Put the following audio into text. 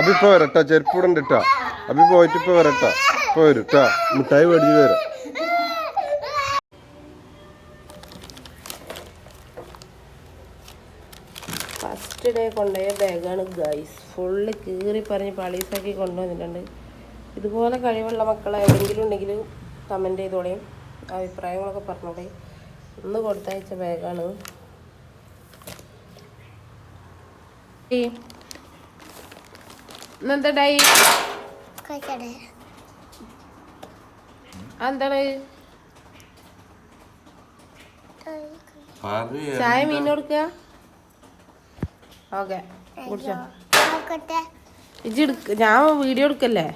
അഭി ഇപ്പൊ വരട്ടോ, ചെരുപ്പ് ഇവിടെ ഉണ്ട് കേട്ടോ. അഭി പോയിട്ട് ഇപ്പൊ വരട്ടോ, ഇപ്പൊ വരും കേട്ടോ. മിഠായി മേടിച്ച് വരാം. ഫസ്റ്റ് ഡേ കൊണ്ടുപോയ ബാഗാണ് ഗൈസ്. ഫുള്ള് കീറി പറഞ്ഞ് പളീസാക്കി കൊണ്ടുവന്നിട്ടുണ്ട്. ഇതുപോലെ കഴിവുള്ള മക്കളെ എവിടെയെങ്കിലും ഉണ്ടെങ്കിൽ കമൻറ്റ് ചെയ്തോളേയും, അഭിപ്രായങ്ങളൊക്കെ പറഞ്ഞോളേ. ഒന്ന് കൊടുത്തയച്ച ബാഗാണ്. ഇന്നെന്തായി എന്താണ് ചായ മീൻ കൊടുക്കുക? ഓക്കെ കുടിച്ചോ. ഞാൻ വീഡിയോ എടുക്കല്ലേ.